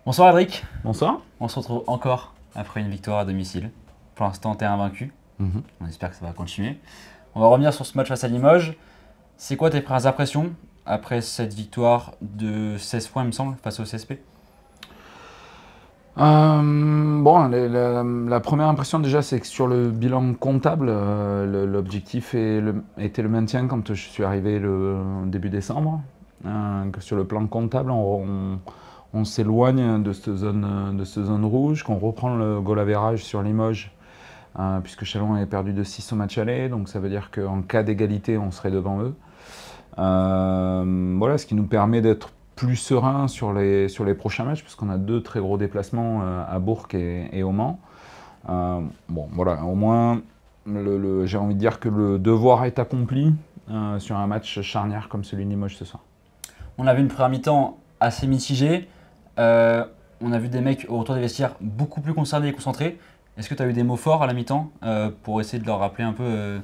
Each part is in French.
Bonsoir Adric, Bonsoir. on se retrouve encore après une victoire à domicile. Pour l'instant, tu es invaincu. Mhm. On espère que ça va continuer. On va revenir sur ce match face à Limoges. C'est quoi tes premières impressions après cette victoire de 16 points, il me semble, face au CSP? Bon, la première impression déjà, c'est que sur le bilan comptable, l'objectif était le maintien quand je suis arrivé le début décembre. Que sur le plan comptable, on s'éloigne de cette zone rouge, qu'on reprend le goal average sur Limoges, puisque Chalon avait perdu de 6 au match aller, donc ça veut dire qu'en cas d'égalité, on serait devant eux. Voilà, ce qui nous permet d'être plus serein sur les prochains matchs, puisqu'on a 2 très gros déplacements à Bourg et au Mans. Bon, voilà, au moins, j'ai envie de dire que le devoir est accompli sur un match charnière comme celui de Limoges ce soir. On a vu une première mi-temps assez mitigée. On a vu des mecs au retour des vestiaires beaucoup plus concernés et concentrés. Est-ce que tu as eu des mots forts à la mi-temps pour essayer de leur rappeler un peu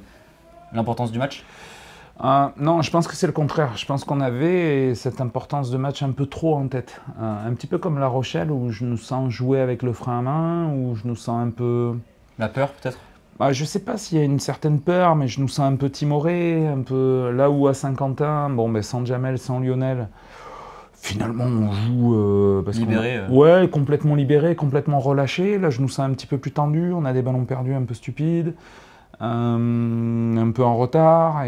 l'importance du match? Non, je pense que c'est le contraire. Je pense qu'on avait cette importance de match un peu trop en tête. Un petit peu comme La Rochelle, où je nous sens jouer avec le frein à main, où je nous sens un peu... La peur peut-être? Je ne sais pas s'il y a une certaine peur, mais je nous sens un peu timorés, un peu là où à Saint-Quentin, bon, ben, sans Jamel, sans Lionel, finalement on joue parce Libéré. ouais, complètement libéré, complètement relâché. Là, je nous sens un petit peu plus tendu. On a des ballons perdus un peu stupides, un peu en retard.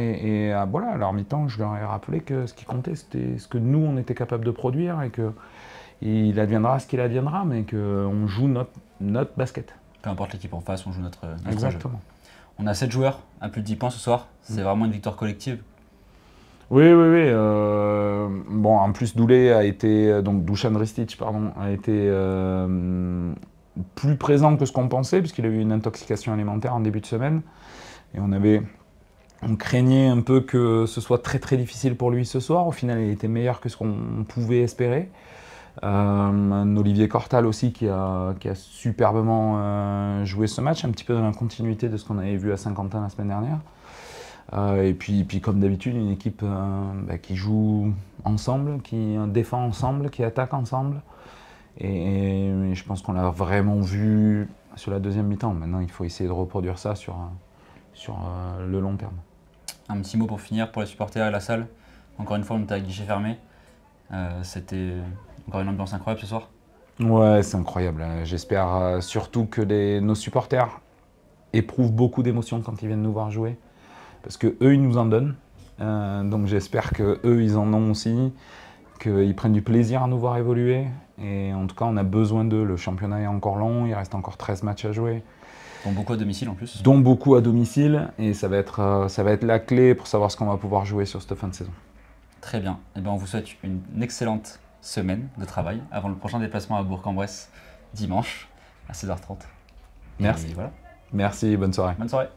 Voilà, à leur mi-temps, je leur ai rappelé que ce qui comptait, c'était ce que nous, on était capable de produire et que il adviendra ce qu'il adviendra, mais qu'on joue notre basket. Peu importe l'équipe en face, on joue notre jeu. Exactement. On a 7 joueurs à plus de 10 points ce soir. C'est vraiment une victoire collective. Oui, oui, oui. Bon, en plus, Doulé a été, donc Dusan Ristic, pardon, a été plus présent que ce qu'on pensait, puisqu'il a eu une intoxication alimentaire en début de semaine. Et on craignait un peu que ce soit très très difficile pour lui ce soir. Au final, il était meilleur que ce qu'on pouvait espérer. Un Olivier Cortal aussi qui a superbement joué ce match, un petit peu dans la continuité de ce qu'on avait vu à Saint-Quentin la semaine dernière. Et puis comme d'habitude, une équipe qui joue ensemble, qui défend ensemble, qui attaque ensemble. Et je pense qu'on l'a vraiment vu sur la deuxième mi-temps. Maintenant, il faut essayer de reproduire ça sur le long terme. Un petit mot pour finir pour les supporters et la salle. Encore une fois, on était à guichet fermé. C'était encore une ambiance incroyable ce soir. Ouais, c'est incroyable. J'espère surtout que nos supporters éprouvent beaucoup d'émotions quand ils viennent nous voir jouer. Parce que eux, ils nous en donnent. Donc j'espère que eux, ils en ont aussi, qu'ils prennent du plaisir à nous voir évoluer. Et en tout cas, on a besoin d'eux. Le championnat est encore long, il reste encore 13 matchs à jouer. Dont beaucoup à domicile en plus. Dont beaucoup à domicile. Et ça va être la clé pour savoir ce qu'on va pouvoir jouer sur cette fin de saison. Très bien. Et on vous souhaite une excellente semaine de travail avant le prochain déplacement à Bourg-en-Bresse dimanche à 16h30. Merci. Et voilà. Merci, bonne soirée. Bonne soirée.